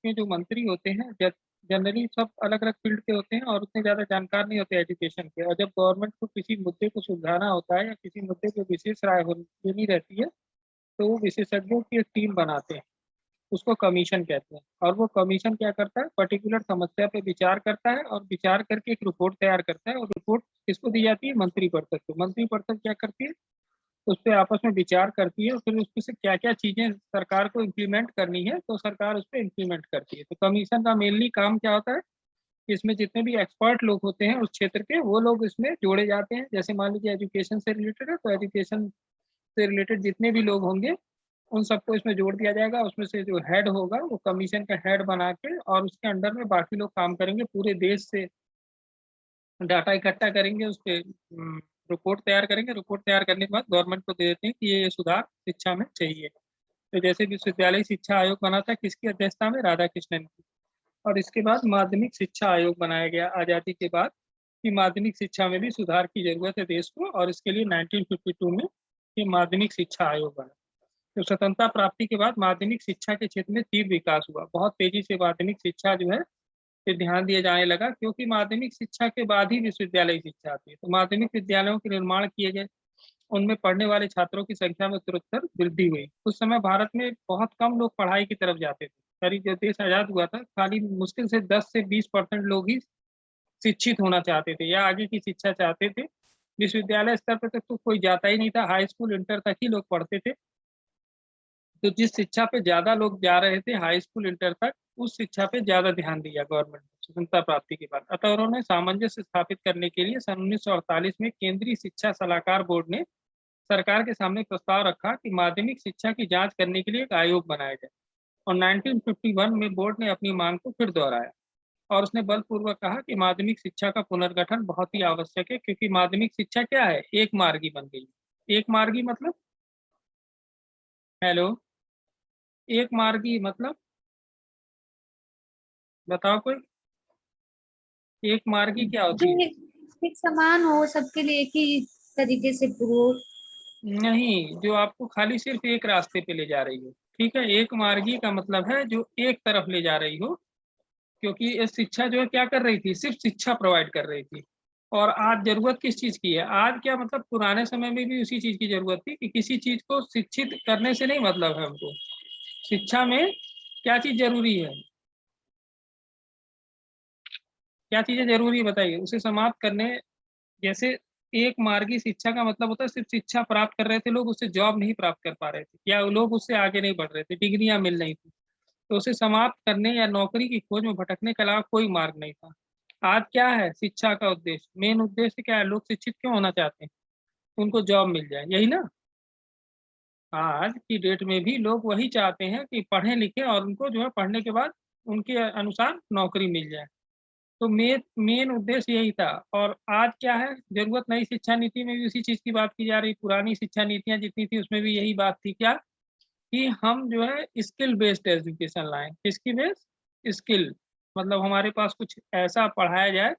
में जो मंत्री होते हैं जनरली सब अलग अलग फील्ड के होते हैं और उतने ज्यादा जानकार नहीं होते एजुकेशन के, और जब गवर्नमेंट को किसी मुद्दे को सुलझाना होता है या किसी मुद्दे पे विशेष राय लेनी रहती है, तो वो विशेषज्ञों की एक टीम बनाते हैं। उसको कमीशन कहते हैं। और वो कमीशन क्या करता है, पर्टिकुलर समस्या पे विचार करता है और विचार करके एक रिपोर्ट तैयार करता है, और रिपोर्ट किसको दी जाती है, मंत्रिपरिषद को। मंत्रिपरिषद क्या करती है, उस पर आपस में विचार करती है और फिर उसमें से क्या क्या चीजें सरकार को इम्प्लीमेंट करनी है तो सरकार उस पर इम्प्लीमेंट करती है। तो कमीशन का मेनली काम क्या होता है, इसमें जितने भी एक्सपर्ट लोग होते हैं उस क्षेत्र के, वो लोग इसमें जोड़े जाते हैं। जैसे मान लीजिए एजुकेशन से रिलेटेड है, तो एजुकेशन से रिलेटेड जितने भी लोग होंगे उन सबको इसमें जोड़ दिया जाएगा। उसमें से जो हेड होगा वो कमीशन का हेड बना के, और उसके अंडर में बाकी लोग काम करेंगे, पूरे देश से डाटा इकट्ठा करेंगे, उस पर रिपोर्ट तैयार करेंगे। रिपोर्ट तैयार करने के बाद गवर्नमेंट को दे देते हैं कि ये सुधार शिक्षा में चाहिए। तो जैसे विश्वविद्यालय शिक्षा आयोग बना था, किसकी अध्यक्षता में, राधा कृष्णन की। और इसके बाद माध्यमिक शिक्षा आयोग बनाया गया आज़ादी के बाद, कि माध्यमिक शिक्षा में भी सुधार की जरूरत है देश को, और इसके लिए 1952 में ये माध्यमिक शिक्षा आयोग बना। तो स्वतंत्रता प्राप्ति के बाद माध्यमिक शिक्षा के क्षेत्र में तीव्र विकास हुआ, बहुत तेजी से माध्यमिक शिक्षा जो है पे ध्यान दिया जाने लगा, क्योंकि माध्यमिक शिक्षा के बाद ही विश्वविद्यालय शिक्षा आती है। तो माध्यमिक विद्यालयों के निर्माण किए गए, उनमें पढ़ने वाले छात्रों की संख्या में उत्तरोत्तर वृद्धि हुई। उस समय भारत में बहुत कम लोग पढ़ाई की तरफ जाते थे। करीब जब देश आजाद हुआ था, खाली मुश्किल से 10 से 20% लोग ही शिक्षित होना चाहते थे या आगे की शिक्षा चाहते थे। विश्वविद्यालय स्तर पर तक तो कोई जाता ही नहीं था, हाई स्कूल इंटर तक ही लोग पढ़ते थे। तो जिस शिक्षा पे ज्यादा लोग जा रहे थे, हाई स्कूल इंटर तक, उस शिक्षा पे ज्यादा ध्यान दिया गवर्नमेंट ने स्वतंत्रता प्राप्ति के बाद। अतः उन्होंने सामंजस्य स्थापित करने के लिए सन 1948 में केंद्रीय शिक्षा सलाहकार बोर्ड ने सरकार के सामने प्रस्ताव रखा कि माध्यमिक शिक्षा की जांच करने के लिए एक आयोग बनाया जाए। और 1951 में बोर्ड ने अपनी मांग को फिर दोहराया, और उसने बलपूर्वक कहा कि माध्यमिक शिक्षा का पुनर्गठन बहुत ही आवश्यक है, क्योंकि माध्यमिक शिक्षा क्या है, एक मार्गी बन गई। एक मार्गी मतलब, हेलो, एक मार्गी मतलब बताओ कोई, एक मार्गी क्या जो होती है। एक समान हो सबके लिए, एक ही तरीके से प्रो। नहीं, जो आपको खाली सिर्फ एक रास्ते पे ले जा रही हो। ठीक है, एक मार्गी का मतलब है जो एक तरफ ले जा रही हो, क्योंकि ये शिक्षा जो है क्या कर रही थी, सिर्फ शिक्षा प्रोवाइड कर रही थी। और आज जरूरत किस चीज की है, आज क्या मतलब, पुराने समय में भी उसी चीज की जरूरत थी कि किसी चीज को शिक्षित करने से नहीं मतलब है हमको। शिक्षा में क्या चीज जरूरी है, क्या चीजें जरूरी है बताइए, उसे समाप्त करने। जैसे एक मार्गी शिक्षा का मतलब होता है सिर्फ शिक्षा प्राप्त कर रहे थे लोग, उससे जॉब नहीं प्राप्त कर पा रहे थे, या लोग उससे आगे नहीं बढ़ रहे थे, डिग्रियां मिल रही थी, तो उसे समाप्त करने या नौकरी की खोज में भटकने के अलावा कोई मार्ग नहीं था। आज क्या है शिक्षा का उद्देश्य, मेन उद्देश्य क्या है, लोग शिक्षित क्यों होना चाहते हैं, उनको जॉब मिल जाए, यही ना। आज की डेट में भी लोग वही चाहते हैं कि पढ़े लिखे और उनको जो है पढ़ने के बाद उनके अनुसार नौकरी मिल जाए। तो मेन मेन उद्देश्य यही था। और आज क्या है जरूरत, नई शिक्षा नीति में भी उसी चीज की बात की जा रही, पुरानी शिक्षा नीतियां जितनी थी उसमें भी यही बात थी, क्या कि हम जो है स्किल बेस्ड एजुकेशन लाएं। किसकी बेस, स्किल, मतलब हमारे पास कुछ ऐसा पढ़ाया जाए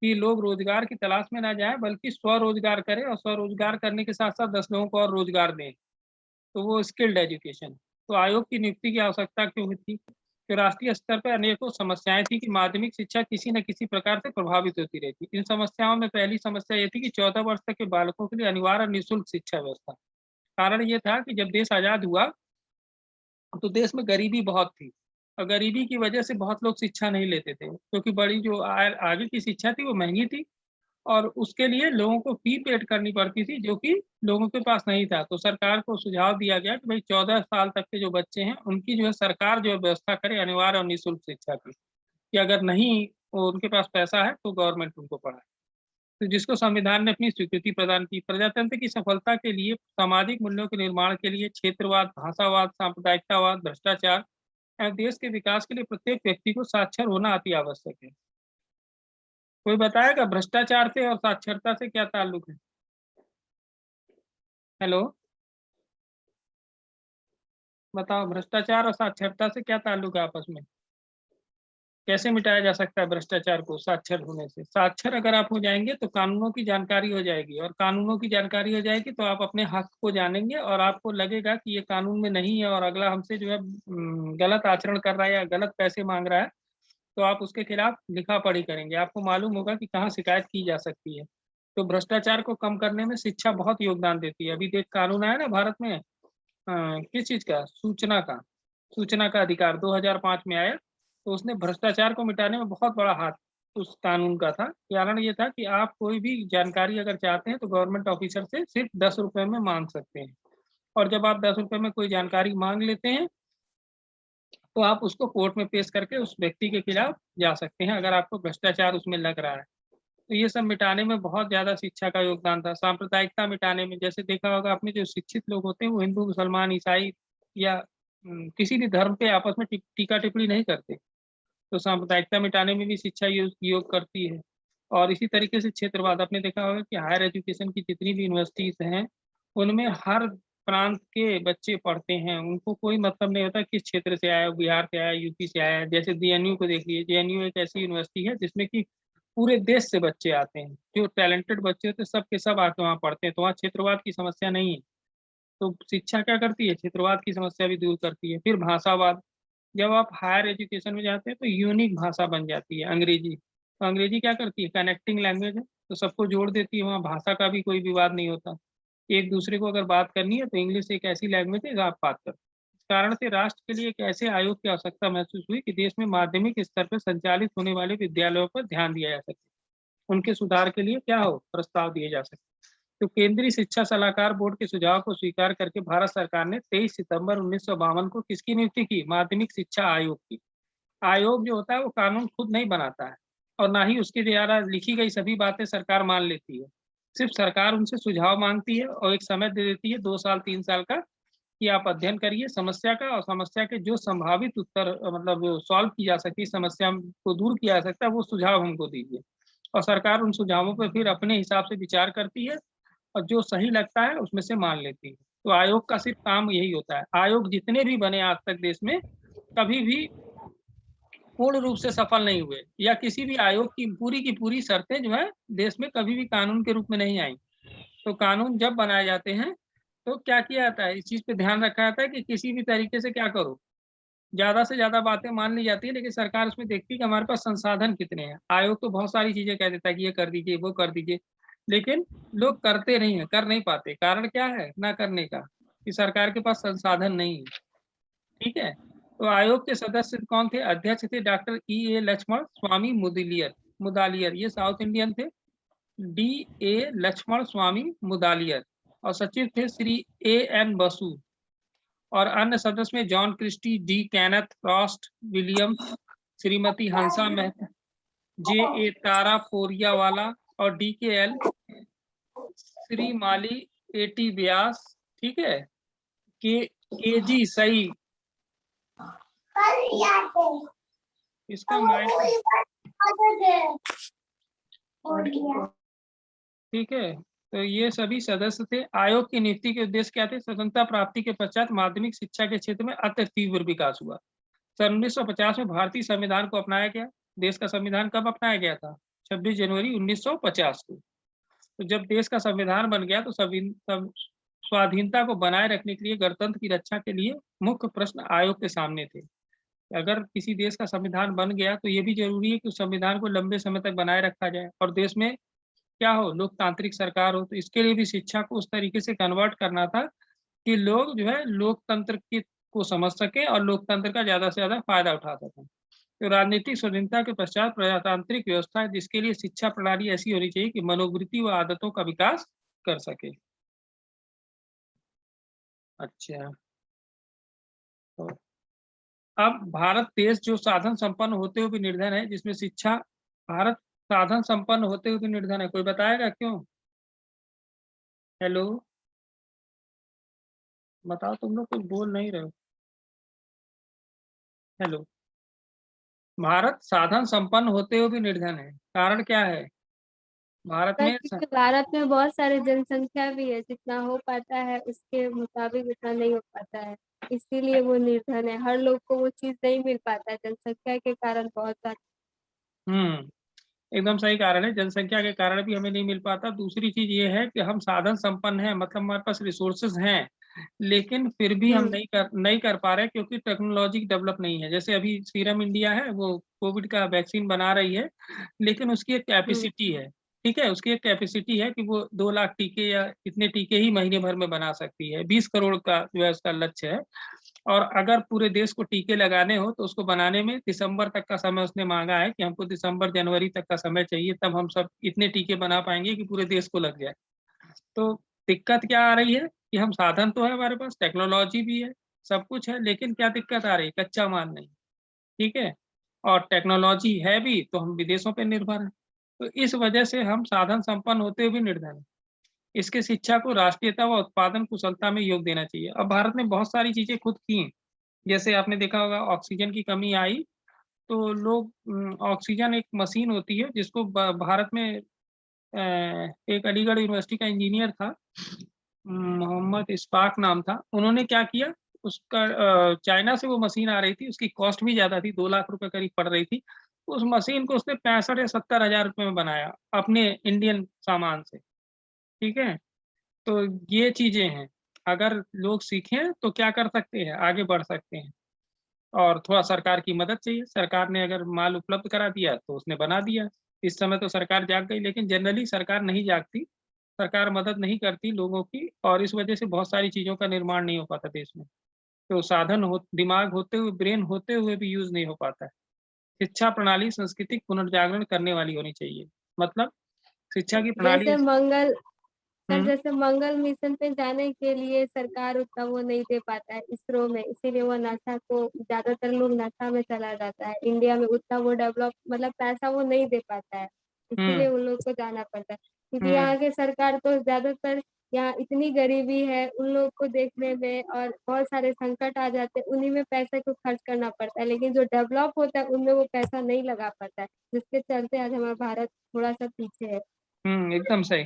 कि लोग रोजगार की तलाश में ना जाए, बल्कि स्वरोजगार करें, और स्वरोजगार करने के साथ साथ 10 लोगों को और रोजगार दें। तो वो स्किल्ड एजुकेशन। तो आयोग की नियुक्ति की आवश्यकता क्यों हुई थी, कि राष्ट्रीय स्तर पर अनेकों समस्याएं थी कि माध्यमिक शिक्षा किसी न किसी प्रकार से प्रभावित होती रहती। इन समस्याओं में पहली समस्या ये थी कि 14 वर्ष तक के बालकों के लिए अनिवार्य और निःशुल्क शिक्षा व्यवस्था। कारण ये था कि जब देश आजाद हुआ तो देश में गरीबी बहुत थी, और गरीबी की वजह से बहुत लोग शिक्षा नहीं लेते थे, क्योंकि बड़ी जो आगे की शिक्षा थी वो महंगी थी, और उसके लिए लोगों को फी पेड करनी पड़ती थी, जो कि लोगों के पास नहीं था। तो सरकार को सुझाव दिया गया कि भाई 14 साल तक के जो बच्चे हैं उनकी जो है सरकार जो है व्यवस्था करे अनिवार्य और निःशुल्क शिक्षा की, कि अगर नहीं वो उनके पास पैसा है तो गवर्नमेंट उनको पढ़ाए। तो जिसको संविधान ने अपनी स्वीकृति प्रदान की। प्रजातंत्र की सफलता के लिए, सामाजिक मूल्यों के निर्माण के लिए, क्षेत्रवाद, भाषावाद, सांप्रदायिकतावाद, भ्रष्टाचार एवं देश के विकास के लिए प्रत्येक व्यक्ति को साक्षर होना अति आवश्यक है। कोई बताएगा भ्रष्टाचार से और साक्षरता से क्या ताल्लुक है। हेलो, बताओ भ्रष्टाचार और साक्षरता से क्या ताल्लुक है आपस में। कैसे मिटाया जा सकता है भ्रष्टाचार को? साक्षर होने से। साक्षर अगर आप हो जाएंगे तो कानूनों की जानकारी हो जाएगी, और कानूनों की जानकारी हो जाएगी तो आप अपने हक को जानेंगे, और आपको लगेगा कि ये कानून में नहीं है और अगला हमसे जो है गलत आचरण कर रहा है या गलत पैसे मांग रहा है, तो आप उसके खिलाफ लिखा पढ़ी करेंगे। आपको मालूम होगा कि कहाँ शिकायत की जा सकती है। तो भ्रष्टाचार को कम करने में शिक्षा बहुत योगदान देती है। अभी देख कानून आया ना भारत में, किस चीज का? सूचना का अधिकार 2005 में आया। तो उसने भ्रष्टाचार को मिटाने में बहुत बड़ा हाथ उस कानून का था। कारण ये था कि आप कोई भी जानकारी अगर चाहते हैं तो गवर्नमेंट ऑफिसर से सिर्फ 10 रुपए में मांग सकते हैं, और जब आप 10 रुपए में कोई जानकारी मांग लेते हैं तो आप उसको कोर्ट में पेश करके उस व्यक्ति के खिलाफ जा सकते हैं अगर आपको भ्रष्टाचार उसमें लग रहा है। तो ये सब मिटाने में बहुत ज्यादा शिक्षा का योगदान था। सांप्रदायिकता मिटाने में, जैसे देखा होगा आपने, जो शिक्षित लोग होते हैं वो हिंदू, मुसलमान, ईसाई या किसी भी धर्म पे आपस में टीका टिप्पणी नहीं करते। तो सांप्रदायिकता मिटाने में भी शिक्षा योग करती है। और इसी तरीके से क्षेत्रवाद, आपने देखा होगा कि हायर एजुकेशन की जितनी भी यूनिवर्सिटीज हैं उनमें हर प्रांत के बच्चे पढ़ते हैं। उनको कोई मतलब नहीं होता किस क्षेत्र से आया, बिहार से आया, यूपी से आया। जैसे जेएनयू को देख लीजिए, जेएनयू एक ऐसी यूनिवर्सिटी है जिसमें कि पूरे देश से बच्चे आते हैं, जो टैलेंटेड बच्चे होते हैं सब के सब आके वहाँ पढ़ते हैं। तो वहाँ क्षेत्रवाद की समस्या नहीं है। तो शिक्षा क्या करती है? क्षेत्रवाद की समस्या भी दूर करती है। फिर भाषावाद, जब आप हायर एजुकेशन में जाते हैं तो यूनिक भाषा बन जाती है अंग्रेजी। तो अंग्रेजी क्या करती है? कनेक्टिंग लैंग्वेज है, तो सबको जोड़ देती है। वहाँ भाषा का भी कोई विवाद नहीं होता। एक दूसरे को अगर बात करनी है तो इंग्लिश एक ऐसी लैंग्वेज है जो आप बात करते हैं। इस कारण से राष्ट्र के लिए एक ऐसे आयोग की आवश्यकता महसूस हुई कि देश में माध्यमिक स्तर पर संचालित होने वाले विद्यालयों पर ध्यान दिया जा सके, उनके सुधार के लिए क्या हो प्रस्ताव दिए जा सके। तो केंद्रीय शिक्षा सलाहकार बोर्ड के सुझाव को स्वीकार करके भारत सरकार ने 23 सितंबर 1952 को किसकी नियुक्ति की? माध्यमिक शिक्षा आयोग की। आयोग जो होता है वो कानून खुद नहीं बनाता है, और ना ही उसके द्वारा लिखी गई सभी बातें सरकार मान लेती है। सिर्फ सरकार उनसे सुझाव मांगती है और एक समय दे देती है 2 साल 3 साल का, कि आप अध्ययन करिए समस्या का, और समस्या के जो संभावित उत्तर मतलब सॉल्व की जा सकती समस्या को दूर किया जा सकता है वो सुझाव हमको दीजिए। और सरकार उन सुझावों पर फिर अपने हिसाब से विचार करती है और जो सही लगता है उसमें से मान लेती है। तो आयोग का सिर्फ काम यही होता है। आयोग जितने भी बने आज तक देश में, कभी भी पूर्ण रूप से सफल नहीं हुए, या किसी भी आयोग की पूरी शर्तें जो है देश में कभी भी कानून के रूप में नहीं आई। तो कानून जब बनाए जाते हैं तो क्या किया जाता है? इस चीज पे ध्यान रखा जाता है कि किसी भी तरीके से क्या करो, ज्यादा से ज्यादा बातें मान ली जाती है, लेकिन सरकार उसमें देखती है कि हमारे पास संसाधन कितने हैं। आयोग तो बहुत सारी चीजें कह देता है कि ये कर दीजिए, वो कर दीजिए, लेकिन लोग करते नहीं है, कर नहीं पाते। कारण क्या है ना करने का? कि सरकार के पास संसाधन नहीं है। ठीक है। तो आयोग के सदस्य कौन थे? अध्यक्ष थे डॉक्टर E. A. लक्ष्मण स्वामी मुदालियर, ये साउथ इंडियन थे। D. A. लक्ष्मण स्वामी मुदालियर। और सचिव थे श्री A. N. बसु। और अन्य सदस्य में John Christie, D Kenneth Frost Williams, Shrimati Hansa Mehta, J. A. Taraporewala और DKL, Shri Mali A. T. व्यास। ठीक है। के जी सई, इसका माइनर। ठीक है। तो ये सभी सदस्य थे। आयोग की नियुक्ति के उद्देश्य क्या थे? स्वतंत्रता प्राप्ति के पश्चात माध्यमिक शिक्षा के क्षेत्र में अति तीव्र विकास हुआ। सन 1950 में भारतीय संविधान को अपनाया गया। देश का संविधान कब अपनाया गया था? 26 जनवरी 1950 को। तो जब देश का संविधान बन गया तो स्वाधीनता को बनाए रखने के लिए, गणतंत्र की रक्षा के लिए मुख्य प्रश्न आयोग के सामने थे। अगर किसी देश का संविधान बन गया तो ये भी जरूरी है कि उस संविधान को लंबे समय तक बनाए रखा जाए और देश में क्या हो, लोकतांत्रिक सरकार हो। तो इसके लिए भी शिक्षा को उस तरीके से कन्वर्ट करना था कि लोग जो है लोकतंत्र की को समझ सके और लोकतंत्र का ज्यादा से ज्यादा फायदा उठा सकें। तो राजनीतिक स्वाधीनता के पश्चात प्रजातांत्रिक व्यवस्था है जिसके लिए शिक्षा प्रणाली ऐसी होनी चाहिए कि मनोवृत्ति व आदतों का विकास कर सके। अच्छा, तो अब भारत देश जो साधन संपन्न होते हुए भी निर्धन है, जिसमें शिक्षा, भारत साधन संपन्न होते हुए भी निर्धन है। कोई बताएगा क्यों? हेलो, बताओ, तुम लोग कुछ बोल नहीं रहे हो। हेलो। भारत साधन संपन्न होते हुए भी निर्धन है, कारण क्या है? भारत सर, में क्योंकि भारत में बहुत सारी जनसंख्या भी है, जितना हो पाता है उसके मुताबिक उतना नहीं हो पाता है। इसीलिए वो निर्धन है। हर लोग को वो चीज़ नहीं मिल पाता है, जनसंख्या के कारण बहुत सारे। हम्म, एकदम सही कारण है, जनसंख्या के कारण भी हमें नहीं मिल पाता। दूसरी चीज ये है कि हम साधन संपन्न हैं, मतलब हमारे पास रिसोर्सेज हैं, लेकिन फिर भी हम हुँ, नहीं कर पा रहे क्योंकि टेक्नोलॉजी डेवलप नहीं है। जैसे अभी सीरम इंडिया है, वो कोविड का वैक्सीन बना रही है, लेकिन उसकी एक हुँ, कैपेसिटी है। ठीक है, उसकी एक कैपेसिटी है कि वो 2 लाख टीके या इतने टीके ही महीने भर में बना सकती है। 20 करोड़ का जो है उसका लक्ष्य है। और अगर पूरे देश को टीके लगाने हो तो उसको बनाने में दिसंबर तक का समय उसने मांगा है, कि हमको दिसंबर जनवरी तक का समय चाहिए, तब हम सब इतने टीके बना पाएंगे कि पूरे देश को लग जाए। तो दिक्कत क्या आ रही है कि हम साधन तो है हमारे पास, टेक्नोलॉजी भी है, सब कुछ है, लेकिन क्या दिक्कत आ रही है, कच्चा माल नहीं। ठीक है, और टेक्नोलॉजी है भी तो हम विदेशों पर निर्भर हैं। तो इस वजह से हम साधन संपन्न होते हुए भी निर्धन हैं। इसके शिक्षा को राष्ट्रीयता व उत्पादन कुशलता में योग देना चाहिए। अब भारत ने बहुत सारी चीजें खुद की हैं। जैसे आपने देखा होगा, ऑक्सीजन की कमी आई तो लोग ऑक्सीजन एक मशीन होती है जिसको भारत में एक अलीगढ़ यूनिवर्सिटी का इंजीनियर था, मोहम्मद इस्फाक नाम था। उन्होंने क्या किया, उसका चाइना से वो मशीन आ रही थी, उसकी कॉस्ट भी ज्यादा थी, 2 लाख रुपए करीब पड़ रही थी। उस मशीन को उसने 65 या 70 हजार रुपए में बनाया अपने इंडियन सामान से। ठीक है, तो ये चीजें हैं। अगर लोग सीखें तो क्या कर सकते हैं, आगे बढ़ सकते हैं। और थोड़ा सरकार की मदद चाहिए, सरकार ने अगर माल उपलब्ध करा दिया तो उसने बना दिया। इस समय तो सरकार जाग गई, लेकिन जनरली सरकार नहीं जागती, सरकार मदद नहीं करती लोगों की, और इस वजह से बहुत सारी चीजों का निर्माण नहीं हो पाता देश में। तो साधन हो, दिमाग होते हुए, ब्रेन होते हुए भी यूज नहीं हो पाता है। शिक्षा प्रणाली सांस्कृतिक पुनर्जागरण करने वाली होनी चाहिए। मतलब शिक्षा की प्रणाली। जैसे मंगल सर, हम्म। जैसे मंगल मिशन पे जाने के लिए सरकार उतना वो नहीं दे पाता है इसरो में, इसीलिए वो नासा को, ज्यादातर लोग नासा में चला जाता है। इंडिया में उतना वो डेवलप, मतलब पैसा वो नहीं दे पाता है, इसीलिए हम्म। उन लोग को जाना पड़ता है। क्योंकि हम्म। यहाँ के सरकार तो ज्यादातर, यहाँ इतनी गरीबी है उन लोग को देखने में, और बहुत सारे संकट आ जाते हैं, उन्हीं में पैसे को खर्च करना पड़ता है, लेकिन जो डेवलप होता है उनमें वो पैसा नहीं लगा पाता है, जिसके चलते आज हमारा भारत थोड़ा सा पीछे है। एकदम सही।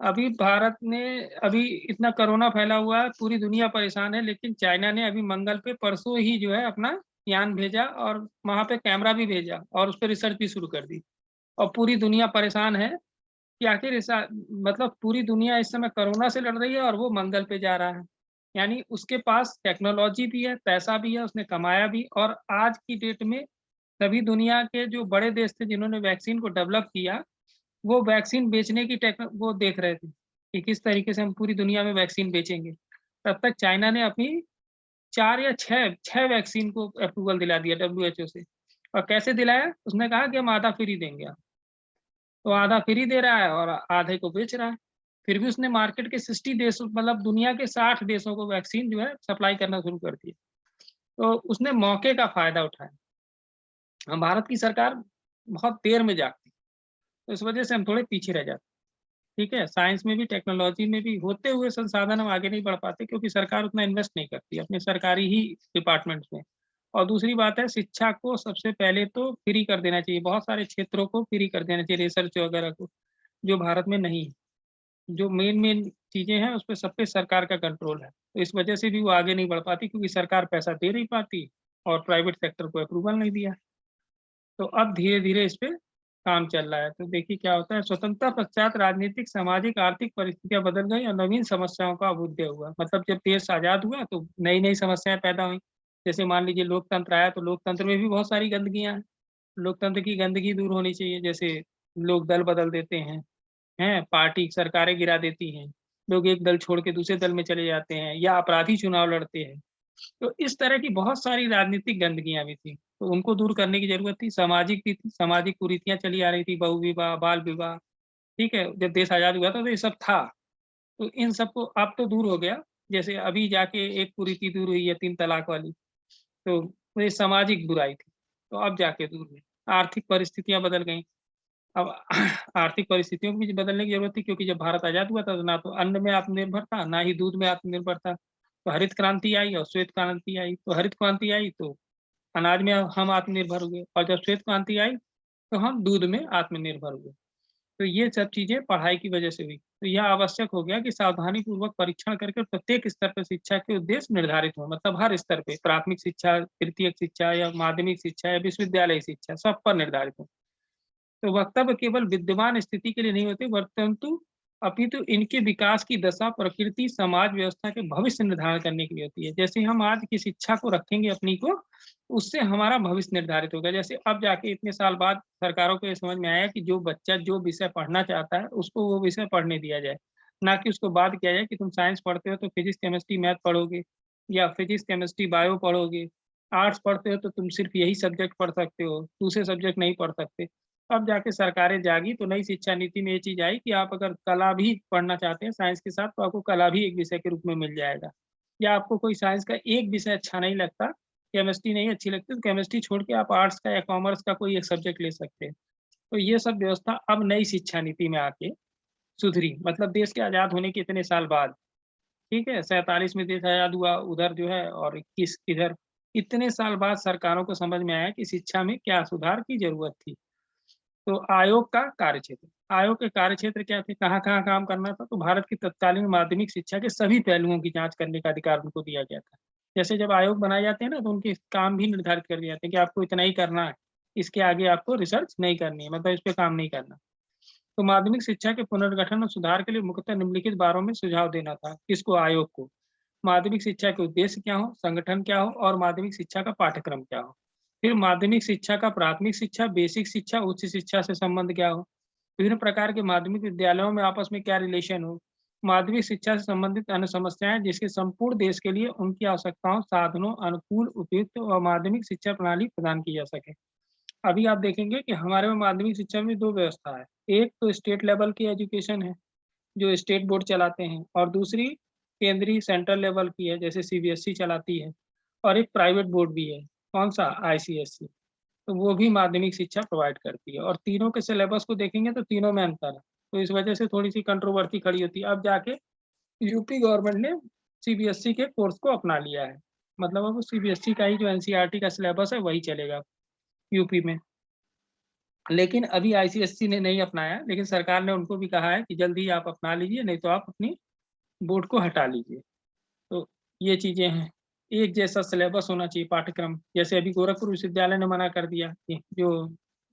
अभी भारत ने, अभी इतना कोरोना फैला हुआ है, पूरी दुनिया परेशान है, लेकिन चाइना ने अभी मंगल पे परसों ही जो है अपना यान भेजा, और वहां पे कैमरा भी भेजा, और उस पर रिसर्च भी शुरू कर दी। और पूरी दुनिया परेशान है कि आखिर ऐसा, मतलब पूरी दुनिया इस समय कोरोना से लड़ रही है और वो मंगल पे जा रहा है। यानी उसके पास टेक्नोलॉजी भी है, पैसा भी है, उसने कमाया भी। और आज की डेट में सभी दुनिया के जो बड़े देश थे जिन्होंने वैक्सीन को डेवलप किया, वो वैक्सीन बेचने की टेक्नो वो देख रहे थे कि किस तरीके से हम पूरी दुनिया में वैक्सीन बेचेंगे। तब तक चाइना ने अपनी 4 या 6 वैक्सीन को अप्रूवल दिला दिया डब्ल्यूएचओ से। और कैसे दिलाया, उसने कहा कि हम आधा फ्री देंगे आप। तो आधा फ्री दे रहा है और आधे को बेच रहा है। फिर भी उसने मार्केट के 60 देशों, मतलब दुनिया के 60 देशों को वैक्सीन जो है सप्लाई करना शुरू कर दिया। तो उसने मौके का फायदा उठाया। हम भारत की सरकार बहुत देर में जागती, तो इस वजह से हम थोड़े पीछे रह जाते। ठीक है, साइंस में भी टेक्नोलॉजी में भी होते हुए संसाधन हम आगे नहीं बढ़ पाते, क्योंकि सरकार उतना इन्वेस्ट नहीं करती अपने सरकारी ही डिपार्टमेंट्स में। और दूसरी बात है, शिक्षा को सबसे पहले तो फ्री कर देना चाहिए, बहुत सारे क्षेत्रों को फ्री कर देना चाहिए, रिसर्च वगैरह को, जो भारत में नहीं है। जो मेन मेन चीजें हैं उस पर सब पे सरकार का कंट्रोल है, तो इस वजह से भी वो आगे नहीं बढ़ पाती, क्योंकि सरकार पैसा दे नहीं पाती और प्राइवेट सेक्टर को अप्रूवल नहीं दिया। तो अब धीरे धीरे इस पे काम चल रहा है। तो देखिए क्या होता है, स्वतंत्रता पश्चात राजनीतिक, सामाजिक, आर्थिक परिस्थितियां बदल गई और नवीन समस्याओं का अभ्युदय हुआ। मतलब जब देश आजाद हुआ तो नई नई समस्याएं पैदा हुई। जैसे मान लीजिए लोकतंत्र आया, तो लोकतंत्र में भी बहुत सारी गंदगियां हैं। लोकतंत्र की गंदगी दूर होनी चाहिए। जैसे लोग दल बदल देते हैं, पार्टी सरकारें गिरा देती हैं, लोग एक दल छोड़ के दूसरे दल में चले जाते हैं, या अपराधी चुनाव लड़ते हैं। तो इस तरह की बहुत सारी राजनीतिक गंदगियां भी थी, तो उनको दूर करने की जरूरत थी। सामाजिक भी थी, सामाजिक कुरीतियां चली आ रही थी, बहु विवाह, बाल विवाह। ठीक है, जब देश आजाद हुआ था तो ये सब था। तो इन सबको अब तो दूर हो गया। जैसे अभी जाके एक कुरीति दूर हुई है, 3 तलाक वाली। तो ये सामाजिक बुराई थी, तो अब जाके दूर हुई। आर्थिक परिस्थितियां बदल गई। अब आर्थिक परिस्थितियों को भी बदलने की जरूरत थी, क्योंकि जब भारत आजाद हुआ था तो ना तो अन्न में आत्मनिर्भर था, ना ही दूध में आत्मनिर्भर था। तो हरित क्रांति आई और श्वेत क्रांति आई। तो हरित क्रांति आई तो अनाज में हम आत्मनिर्भर हुए, और जब श्वेत क्रांति आई तो हम दूध में आत्मनिर्भर हुए। तो ये सब चीजें पढ़ाई की वजह से हुई। तो यह आवश्यक हो गया कि सावधानी पूर्वक परीक्षण करके प्रत्येक स्तर पर शिक्षा के उद्देश्य निर्धारित हो, मतलब हर स्तर पे, प्राथमिक शिक्षा, तृतीयक शिक्षा या माध्यमिक शिक्षा या विश्वविद्यालय शिक्षा, सब पर निर्धारित हो। तो वक्तव्य केवल विद्यमान स्थिति के लिए नहीं होते, परंतु अपितु इनके विकास की दशा, प्रकृति, समाज व्यवस्था के भविष्य निर्धारण करने के लिए होती है। जैसे हम आज की शिक्षा को रखेंगे अपनी को, उससे हमारा भविष्य निर्धारित होगा। जैसे अब जाके इतने साल बाद सरकारों को ये समझ में आया कि जो बच्चा जो विषय पढ़ना चाहता है उसको वो विषय पढ़ने दिया जाए, ना कि उसको बात किया जाए कि तुम साइंस पढ़ते हो तो फिजिक्स केमिस्ट्री मैथ पढ़ोगे, या फिजिक्स केमिस्ट्री बायो पढ़ोगे, आर्ट्स पढ़ते हो तो तुम सिर्फ यही सब्जेक्ट पढ़ सकते हो, दूसरे सब्जेक्ट नहीं पढ़ सकते। अब जाके सरकारें जागी तो नई शिक्षा नीति में ये चीज आई कि आप अगर कला भी पढ़ना चाहते हैं साइंस के साथ, तो आपको कला भी एक विषय के रूप में मिल जाएगा। या आपको कोई साइंस का एक विषय अच्छा नहीं लगता, केमिस्ट्री नहीं अच्छी लगती, तो केमिस्ट्री छोड़ के आप आर्ट्स का या कॉमर्स का कोई एक सब्जेक्ट ले सकते हैं। तो ये सब व्यवस्था अब नई शिक्षा नीति में आके सुधरी, मतलब देश के आजाद होने के इतने साल बाद। ठीक है, 47 में देश आजाद हुआ उधर जो है, और 21 इधर, इतने साल बाद सरकारों को समझ में आया कि शिक्षा में क्या सुधार की जरूरत थी। तो आयोग का कार्यक्षेत्र, आयोग के कार्यक्षेत्र क्या थे, कहाँ-कहाँ काम करना था, तो भारत की तत्कालीन माध्यमिक शिक्षा के सभी पहलुओं की जांच करने का अधिकार उनको दिया गया था। जैसे जब आयोग बनाए जाते हैं ना, तो उनके काम भी निर्धारित कर दिए जाते हैं कि आपको इतना ही करना है, इसके आगे आपको रिसर्च नहीं करनी है, मतलब इस पे काम नहीं करना। तो माध्यमिक शिक्षा के पुनर्गठन और सुधार के लिए मुख्यतः निम्नलिखित बारों में सुझाव देना था किसको, आयोग को। माध्यमिक शिक्षा के उद्देश्य क्या हो, संगठन क्या हो, और माध्यमिक शिक्षा का पाठ्यक्रम क्या हो। फिर माध्यमिक शिक्षा का प्राथमिक शिक्षा, बेसिक शिक्षा, उच्च शिक्षा से संबंध क्या हो। विभिन्न प्रकार के माध्यमिक विद्यालयों में आपस में क्या रिलेशन हो। माध्यमिक शिक्षा से संबंधित अन्य समस्याएं जिसके संपूर्ण देश के लिए उनकी आवश्यकताओं, साधनों, अनुकूल, उपयुक्त और माध्यमिक शिक्षा प्रणाली प्रदान की जा सके। अभी आप देखेंगे कि हमारे में माध्यमिक शिक्षा में दो व्यवस्था है। एक तो स्टेट लेवल की एजुकेशन है, जो स्टेट बोर्ड चलाते हैं, और दूसरी केंद्रीय सेंट्रल लेवल की है, जैसे सीबीएसई चलाती है, और एक प्राइवेट बोर्ड भी है, कौन सा, आईसीएसई। तो वो भी माध्यमिक शिक्षा प्रोवाइड करती है, और तीनों के सिलेबस को देखेंगे तो तीनों में अंतर है। तो इस वजह से थोड़ी सी कंट्रोवर्सी खड़ी होती है। अब जाके यूपी गवर्नमेंट ने सीबीएसई के कोर्स को अपना लिया है, मतलब अब सीबीएसई का ही जो एनसीईआरटी का सिलेबस है वही चलेगा यूपी में। लेकिन अभी आईसीएसई ने नहीं अपनाया, लेकिन सरकार ने उनको भी कहा है कि जल्दी आप अपना लीजिए, नहीं तो आप अपनी बोर्ड को हटा लीजिए। तो ये चीजें हैं, एक जैसा सिलेबस होना चाहिए पाठ्यक्रम। जैसे अभी गोरखपुर विश्वविद्यालय ने मना कर दिया कि जो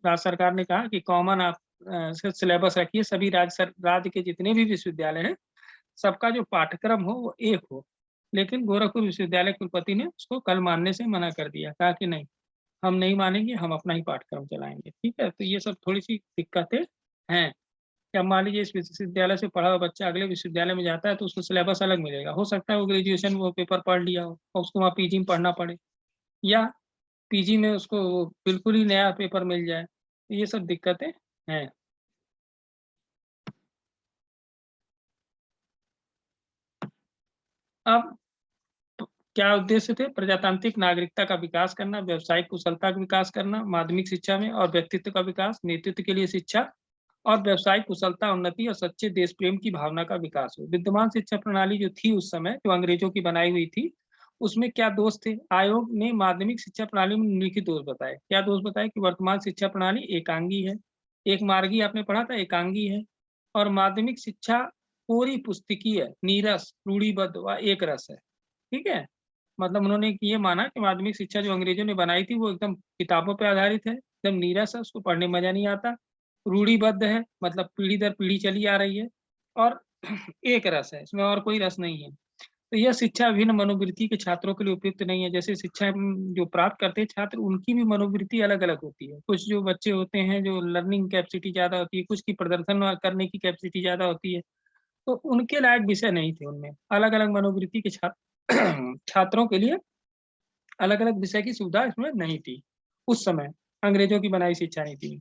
राज्य सरकार ने कहा कि कॉमन आप सिलेबस रखिए, सभी राज्य के जितने भी विश्वविद्यालय हैं सबका जो पाठ्यक्रम हो वो एक हो। लेकिन गोरखपुर विश्वविद्यालय कुलपति ने उसको कल मानने से मना कर दिया, कहा कि नहीं, हम नहीं मानेंगे, हम अपना ही पाठ्यक्रम चलाएंगे। ठीक है, तो ये सब थोड़ी सी दिक्कतें हैं। क्या मान लीजिए इस विश्वविद्यालय से पढ़ा हुआ बच्चा अगले विश्वविद्यालय में जाता है तो उसको सिलेबस अलग मिलेगा। हो सकता है वो ग्रेजुएशन वो पेपर पढ़ लिया हो और उसको वहाँ पीजी में पढ़ना पड़े, या पीजी में उसको बिल्कुल ही नया पेपर मिल जाए। तो ये सब दिक्कतें हैं। अब क्या उद्देश्य थे, प्रजातांत्रिक नागरिकता का विकास करना, व्यावसायिक कुशलता का विकास करना माध्यमिक शिक्षा में, और व्यक्तित्व का विकास, नेतृत्व के लिए शिक्षा, और व्यावसायिक कुशलता, उन्नति और सच्चे देश प्रेम की भावना का विकास हो। विद्यमान शिक्षा प्रणाली जो थी उस समय, जो अंग्रेजों की बनाई हुई थी, उसमें क्या दोष थे। आयोग ने माध्यमिक शिक्षा प्रणाली में निम्नलिखित दोष बताए। क्या दोष बताए कि वर्तमान शिक्षा प्रणाली एकांगी है, एक मार्गी आपने पढ़ा था, एकांगी है, और माध्यमिक शिक्षा पूरी पुस्तकीय, नीरस, रूढ़िबद्ध व एक रस है। ठीक है, मतलब उन्होंने ये माना कि माध्यमिक शिक्षा जो अंग्रेजों ने बनाई थी वो एकदम किताबों पे आधारित है, एकदम नीरस है, उसको पढ़ने में मजा नहीं आता, रूढ़िबद्ध है, मतलब पीढ़ी दर पीढ़ी चली आ रही है, और एक रस है, इसमें और कोई रस नहीं है। तो यह शिक्षा विभिन्न मनोवृत्ति के छात्रों के लिए उपयुक्त नहीं है। जैसे शिक्षा जो प्राप्त करते हैं छात्र, उनकी भी मनोवृत्ति अलग अलग होती है। कुछ जो बच्चे होते हैं जो लर्निंग कैपेसिटी ज्यादा होती है, कुछ की प्रदर्शन करने की कैपेसिटी ज्यादा होती है, तो उनके लायक विषय नहीं थे उनमें। अलग अलग मनोवृत्ति के छात्र छात्रों के लिए अलग अलग विषय की सुविधा इसमें नहीं थी उस समय, अंग्रेजों की बनाई शिक्षा नीति में।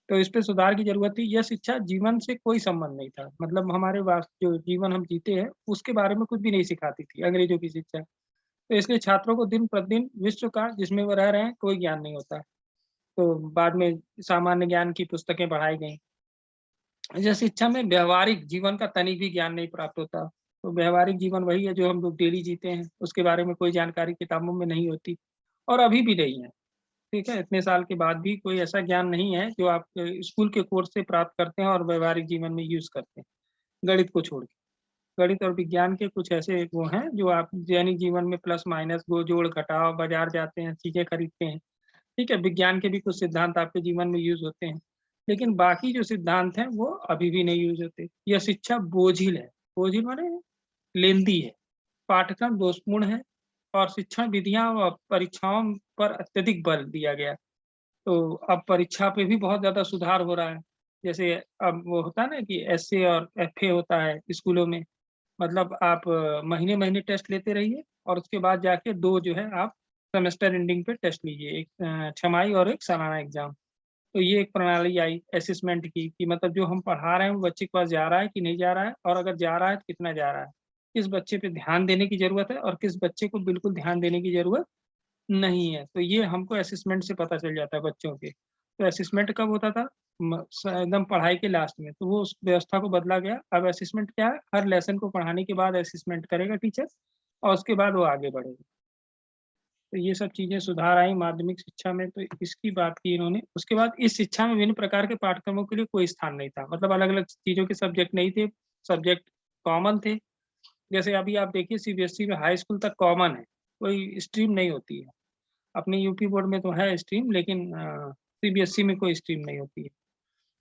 तो इस पे सुधार की जरूरत थी। यह शिक्षा जीवन से कोई संबंध नहीं था, मतलब हमारे जो जीवन हम जीते हैं उसके बारे में कुछ भी नहीं सिखाती थी अंग्रेजों की शिक्षा। तो इसलिए छात्रों को दिन प्रतिदिन विश्व का, जिसमें वो रह रहे हैं, कोई ज्ञान नहीं होता। तो बाद में सामान्य ज्ञान की पुस्तकें पढ़ाई गई। यह शिक्षा में व्यवहारिक जीवन का तनिक भी ज्ञान नहीं प्राप्त होता। तो व्यवहारिक जीवन वही है जो हम लोग डेली जीते हैं, उसके बारे में कोई जानकारी किताबों में नहीं होती, और अभी भी नहीं है। ठीक है, इतने साल के बाद भी कोई ऐसा ज्ञान नहीं है जो आप स्कूल के कोर्स से प्राप्त करते हैं और व्यवहारिक जीवन में यूज़ करते हैं, गणित को छोड़ के। गणित और विज्ञान के कुछ ऐसे वो हैं जो आप दैनिक जीवन में प्लस माइनस गो जोड़ घटाव, बाज़ार जाते हैं, चीज़ें खरीदते हैं, ठीक है? विज्ञान के भी कुछ सिद्धांत आपके जीवन में यूज़ होते हैं, लेकिन बाकी जो सिद्धांत हैं वो अभी भी नहीं यूज़ होते। यह शिक्षा बोझिल है, बोझिल माने लेंदी है, पाठ्यक्रम दोषपूर्ण है और शिक्षण विधियाँ व परीक्षाओं पर अत्यधिक बल दिया गया है। तो अब परीक्षा पे भी बहुत ज़्यादा सुधार हो रहा है। जैसे अब वो होता है ना कि एसए और एफए होता है स्कूलों में, मतलब आप महीने-महीने टेस्ट लेते रहिए और उसके बाद जाके 2 जो है आप सेमेस्टर एंडिंग पे टेस्ट लीजिए, एक छमाही और एक सालाना एग्ज़ाम। तो ये एक प्रणाली आई असेसमेंट की कि मतलब जो हम पढ़ा रहे हैं वो बच्चे के पास जा रहा है कि नहीं जा रहा है और अगर जा रहा है तो कितना जा रहा है। किस बच्चे पे ध्यान देने की ज़रूरत है और किस बच्चे को बिल्कुल ध्यान देने की ज़रूरत नहीं है। तो ये हमको असेसमेंट से पता चल जाता है बच्चों के। तो असेसमेंट कब होता था? एकदम पढ़ाई के लास्ट में, तो वो उस व्यवस्था को बदला गया। अब असेसमेंट क्या है? हर लेसन को पढ़ाने के बाद असेसमेंट करेगा टीचर और उसके बाद वो आगे बढ़ेगा। तो ये सब चीज़ें सुधार आई माध्यमिक शिक्षा में, तो इसकी बात की इन्होंने। उसके बाद इस शिक्षा में विभिन्न प्रकार के पाठ्यक्रमों के लिए कोई स्थान नहीं था। मतलब अलग-अलग चीज़ों के सब्जेक्ट नहीं थे, सब्जेक्ट कॉमन थे। जैसे अभी आप देखिए सीबीएसई में हाई स्कूल तक कॉमन है, कोई स्ट्रीम नहीं होती है। अपने यूपी बोर्ड में तो है स्ट्रीम, लेकिन सीबीएसई में कोई स्ट्रीम नहीं होती है।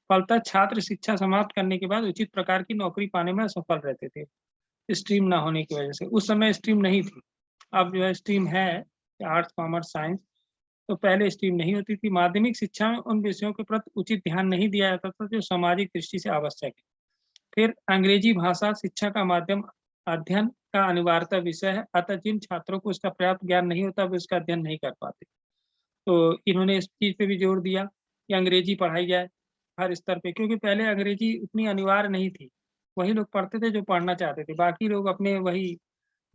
फलतः छात्र शिक्षा समाप्त करने के बाद उचित प्रकार की नौकरी पाने में असफल रहते थे, स्ट्रीम ना होने की वजह से। उस समय स्ट्रीम नहीं थी, अब जो है स्ट्रीम है, आर्ट्स, कॉमर्स, साइंस। तो पहले स्ट्रीम नहीं होती थी। माध्यमिक शिक्षा में उन विषयों के प्रति उचित ध्यान नहीं दिया जाता था जो सामाजिक दृष्टि से आवश्यक है। फिर अंग्रेजी भाषा शिक्षा का माध्यम अध्ययन का अनिवार्यता विषय है, अतः जिन छात्रों को इसका पर्याप्त ज्ञान नहीं होता वे उसका अध्ययन नहीं कर पाते। तो इन्होंने इस चीज़ पे भी जोर दिया कि अंग्रेजी पढ़ाई जाए हर स्तर पे, क्योंकि पहले अंग्रेजी उतनी अनिवार्य नहीं थी। वही लोग पढ़ते थे जो पढ़ना चाहते थे, बाकी लोग अपने वही